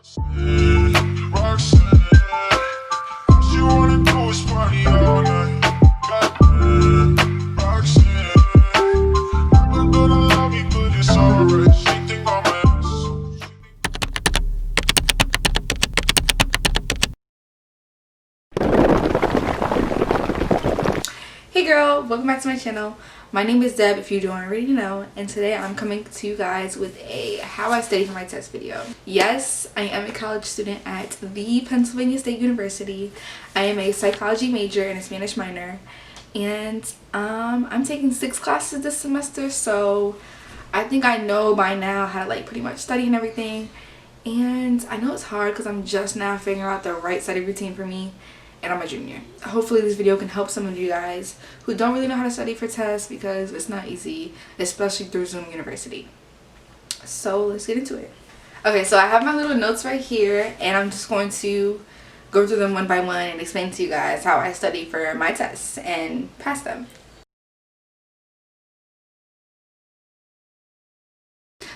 Hey girl, welcome back to my channel. My name is Deb, if you don't already know, and today I'm coming to you guys with a how I study for my test video. Yes, I am a college student at the Pennsylvania State University. I am a psychology major and a Spanish minor, and I'm taking 6 classes this semester, so I think I know by now how to like pretty much study and everything. And I know it's hard because I'm just now figuring out the right study routine for me, and I'm a junior. Hopefully this video can help some of you guys who don't really know how to study for tests, because it's not easy, especially through Zoom University. So let's get into it. Okay, so I have my little notes right here, and I'm just going to go through them one by one and explain to you guys how I study for my tests and pass them.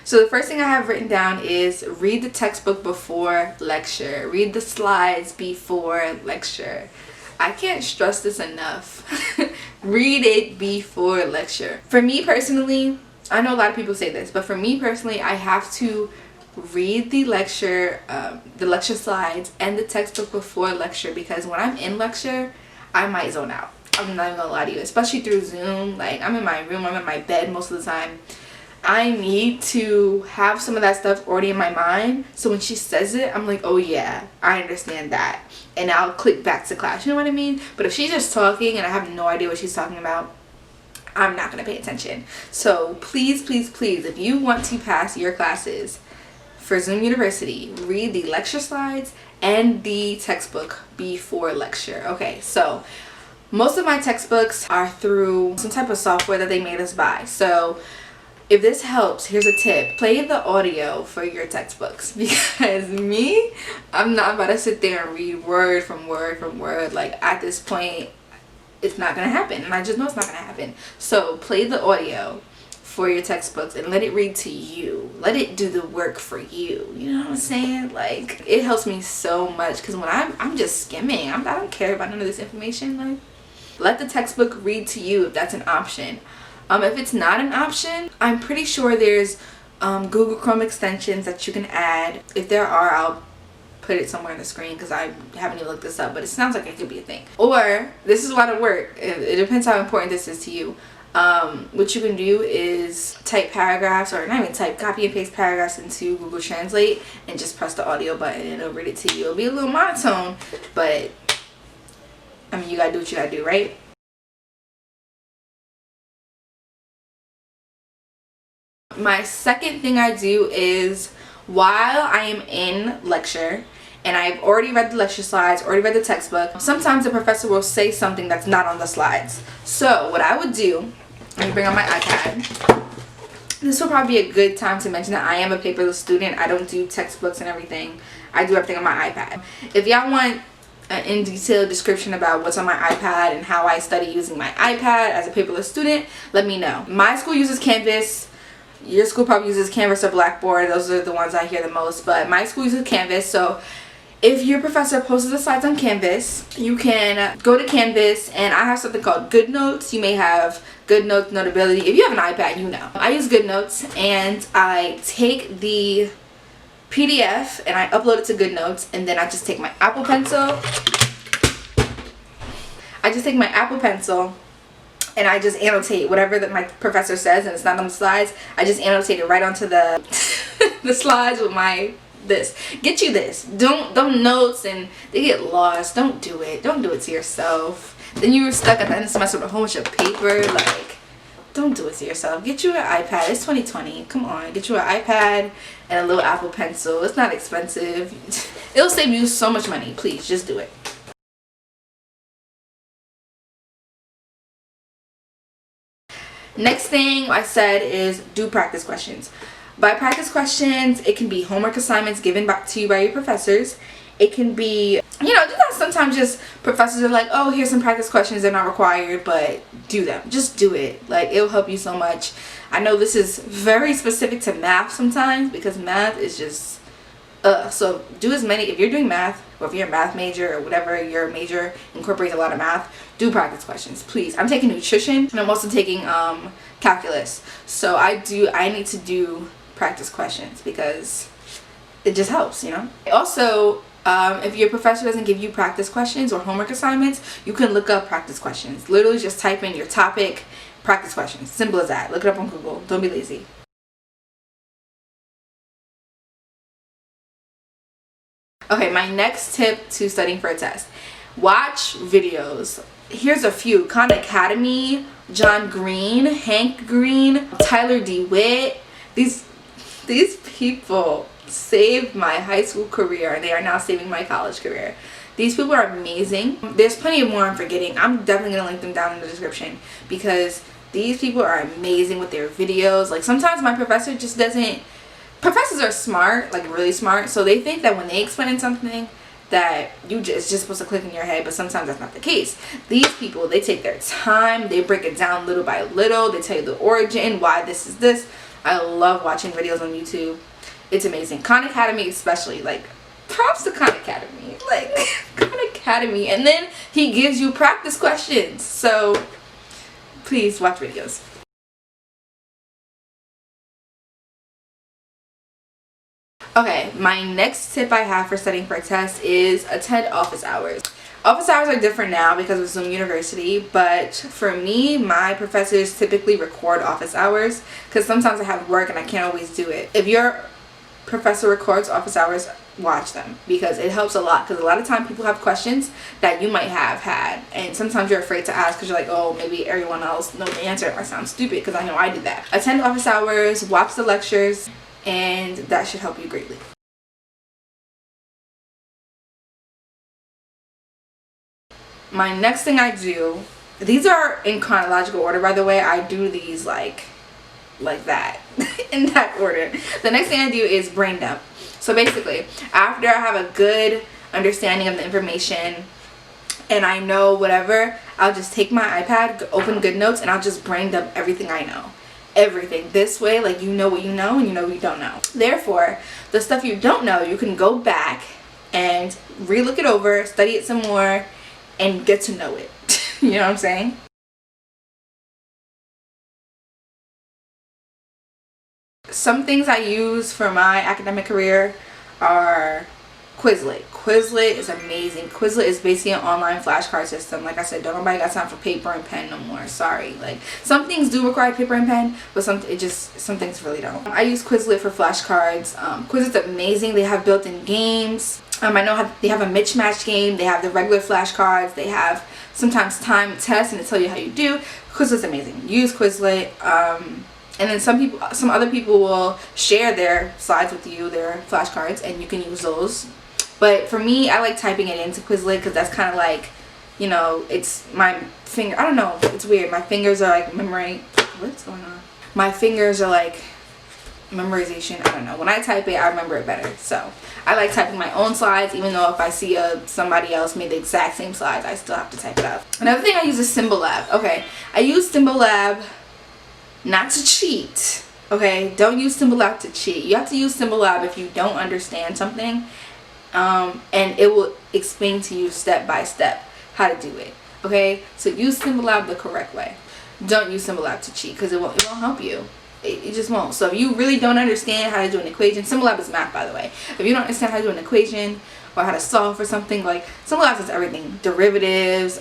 So the first thing I have written down is read the textbook before lecture. Read the slides before lecture. I can't stress this enough. Read it before lecture. For me personally, I know a lot of people say this, but for me personally, I have to read the lecture slides and the textbook before lecture, because when I'm in lecture, I might zone out. I'm not even gonna lie to you, especially through Zoom. Like, I'm in my room, I'm in my bed most of the time. I need to have some of that stuff already in my mind, so when she says it, I'm like, oh yeah, I understand that, and I'll click back to class, you know what I mean? But if she's just talking and I have no idea what she's talking about, I'm not going to pay attention. So please, please, please, if you want to pass your classes for Zoom University, read the lecture slides and the textbook before lecture. Okay, so most of my textbooks are through some type of software that they made us buy. So if this helps, here's a tip. Play the audio for your textbooks, because me, I'm not about to sit there and read word from word from word. Like, at this point, it's not going to happen, and I just know it's not going to happen. So play the audio for your textbooks and let it read to you. Let it do the work for you. You know what I'm saying? Like, it helps me so much, because when I'm just skimming, I don't care about none of this information. Like, let the textbook read to you if that's an option. If it's not an option, I'm pretty sure there's Google Chrome extensions that you can add. If there are, I'll put it somewhere on the screen, because I haven't even looked this up, but it sounds like it could be a thing. Or, this is a lot of work. It depends how important this is to you. What you can do is type paragraphs, or not even type, copy and paste paragraphs into Google Translate and just press the audio button and it'll read it to you. It'll be a little monotone, but I mean, you gotta do what you gotta do, right? My second thing I do is, while I am in lecture and I've already read the lecture slides, already read the textbook, sometimes the professor will say something that's not on the slides. So what I would do, let me bring on my iPad. This will probably be a good time to mention that I am a paperless student. I don't do textbooks and everything. I do everything on my iPad. If y'all want an in-detail description about what's on my iPad and how I study using my iPad as a paperless student, let me know. My school uses Canvas. Your school probably uses Canvas or Blackboard. Those are the ones I hear the most, but my school uses Canvas. So if your professor posts the slides on Canvas, you can go to Canvas, and I have something called Good Notes. You may have Good Notes, Notability. If you have an iPad, you know. I use Good Notes, and I take the PDF and I upload it to Good Notes, and then I just take my Apple Pencil. And I just annotate whatever that my professor says, and it's not on the slides. I just annotate it right onto the the slides with my this. Get you this. Don't notes and they get lost. Don't do it. Don't do it to yourself. Then you're stuck at the end of the semester with a whole bunch of paper. Like, don't do it to yourself. Get you an iPad. It's 2020. Come on. Get you an iPad and a little Apple Pencil. It's not expensive. It'll save you so much money. Please, just do it. Next thing I said is do practice questions. By practice questions, it can be homework assignments given back to you by your professors. It can be, you know, sometimes just professors are like, oh, here's some practice questions, they're not required, but do them. Just do it. Like, it'll help you so much. I know this is very specific to math sometimes, because math is just So do as many, if you're doing math, or if you're a math major or whatever your major incorporates a lot of math, do practice questions, please. I'm taking nutrition and I'm also taking calculus. So I need to do practice questions because it just helps, you know. Also, if your professor doesn't give you practice questions or homework assignments, you can look up practice questions. Literally just type in your topic, practice questions. Simple as that. Look it up on Google. Don't be lazy. Okay, my next tip to studying for a test. Watch videos. Here's a few. Khan Academy, John Green, Hank Green, Tyler DeWitt. These people saved my high school career and they are now saving my college career. These people are amazing. There's plenty of more I'm forgetting. I'm definitely going to link them down in the description because these people are amazing with their videos. Like sometimes my professor just doesn't. Professors are smart, like really smart, so they think that when they explain something that it's just supposed to click in your head, but sometimes that's not the case. These people, they take their time, they break it down little by little, they tell you the origin, why this is this. I love watching videos on YouTube. It's amazing. Khan Academy especially, like props to Khan Academy, like Khan Academy, and then he gives you practice questions, so please watch videos. Okay, my next tip I have for studying for a test is attend office hours. Office hours are different now because of Zoom University, but for me, my professors typically record office hours because sometimes I have work and I can't always do it. If your professor records office hours, watch them because it helps a lot, because a lot of time people have questions that you might have had and sometimes you're afraid to ask because you're like, oh, maybe everyone else knows the answer. I sound stupid because I know I did that. Attend office hours, watch the lectures, and that should help you greatly. My next thing I do, these are in chronological order by the way, I do these like that in that order. The next thing I do is brain dump. So basically, after I have a good understanding of the information and I know whatever, I'll just take my iPad, open GoodNotes, and I'll just brain dump everything I know. Everything. This way, like, you know what you know and you know what you don't know. Therefore, the stuff you don't know, you can go back and re-look it over, study it some more, and get to know it. You know what I'm saying? Some things I use for my academic career are Quizlet. Quizlet is amazing. Quizlet is basically an online flashcard system. Like I said, don't nobody got time for paper and pen no more. Sorry. Like some things do require paper and pen, but some things really don't. I use Quizlet for flashcards. Quizlet's amazing. They have built-in games. I know they have a mismatch game. They have the regular flashcards. They have sometimes timed tests and they tell you how you do. Quizlet's amazing. Use Quizlet. And then some other people will share their slides with you, their flashcards, and you can use those. But for me, I like typing it into Quizlet because that's kind of like, you know, it's my finger. I don't know. It's weird. My fingers are like memory. What's going on? My fingers are like memorization. I don't know. When I type it, I remember it better. So I like typing my own slides, even though if I see somebody else made the exact same slides, I still have to type it up. Another thing I use is Symbolab. Okay, I use Symbolab not to cheat. Okay, don't use Symbolab to cheat. You have to use Symbolab if you don't understand something, and it will explain to you step by step how to do it. Okay, so use Symbolab the correct way. Don't use Symbolab to cheat because it won't help you. It just won't. So if you really don't understand how to do an equation, Symbolab is math, by the way. If you don't understand how to do an equation or how to solve for something, like Symbolab is everything. Derivatives,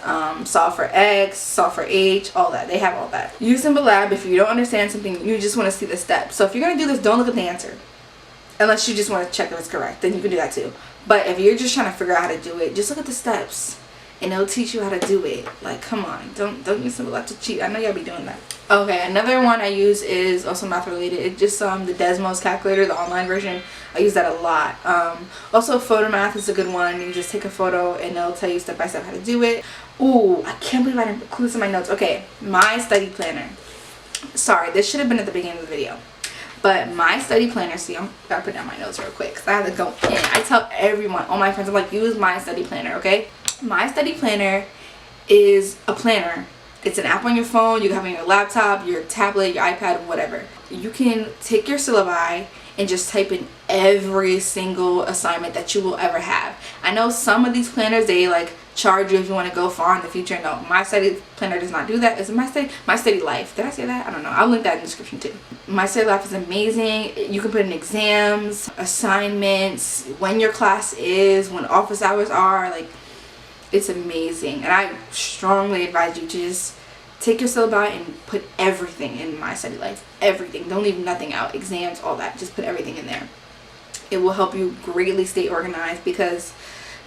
solve for x, solve for h, all that. They have all that. Use Symbolab if you don't understand something, you just want to see the steps. So if you're going to do this, don't look at the answer. Unless you just want to check if it's correct, then you can do that too. But if you're just trying to figure out how to do it, just look at the steps. And it'll teach you how to do it. Like, come on, don't use Symbolab to cheat. I know y'all be doing that. Okay, another one I use is also math related. It's just the Desmos calculator, the online version. I use that a lot. Also, Photomath is a good one. You just take a photo and it'll tell you step by step how to do it. Ooh, I can't believe I didn't include this in my notes. Okay, my study planner. Sorry, this should have been at the beginning of the video. But my study planner, see, I'm gotta put down my notes real quick because I have to go in. I tell everyone, all my friends, I'm like, use my study planner, okay? My study planner is a planner. It's an app on your phone. You can have it on your laptop, your tablet, your iPad, whatever. You can take your syllabi and just type in every single assignment that you will ever have. I know some of these planners, they like charge you if you want to go far in the future. No, my study planner does not do that. Is it my study life? Did I say that? I don't know. I'll link that in the description too. My study life is amazing. You can put in exams, assignments, when your class is, when office hours are. Like, it's amazing, and I strongly advise you to just take your syllabi and put everything in my study life. Everything. Don't leave nothing out. Exams, all that. Just put everything in there. It will help you greatly stay organized, because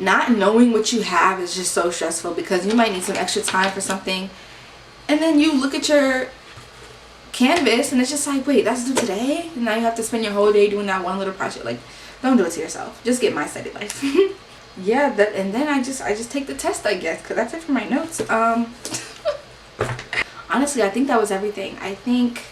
not knowing what you have is just so stressful, because you might need some extra time for something, and then you look at your Canvas and it's just like, wait, that's due today, and now you have to spend your whole day doing that one little project. Like, don't do it to yourself. Just get my study life. Yeah, that, and then I just take the test, I guess, because that's it for my notes. Honestly, I think that was everything. I think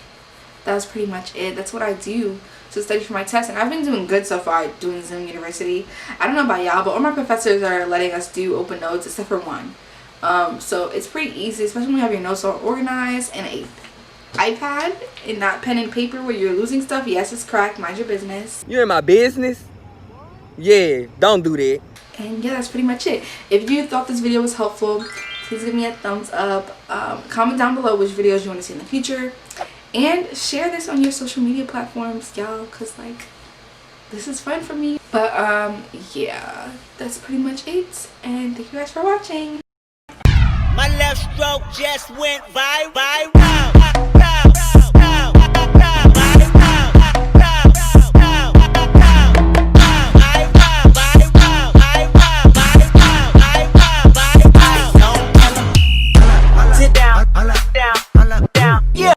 that was pretty much it. That's what I do to study for my test, and I've been doing good so far doing Zoom University. I don't know about y'all, but all my professors are letting us do open notes except for one. So it's pretty easy, especially when you have your notes all organized and a iPad and not pen and paper where you're losing stuff. Yes, it's correct. Mind your business. You're in my business? Yeah, don't do that. And yeah, that's pretty much it. If you thought this video was helpful, please give me a thumbs up. Comment down below which videos you want to see in the future. And share this on your social media platforms, y'all, because, like, this is fun for me. But, yeah, that's pretty much it. And thank you guys for watching. My left stroke just went viral.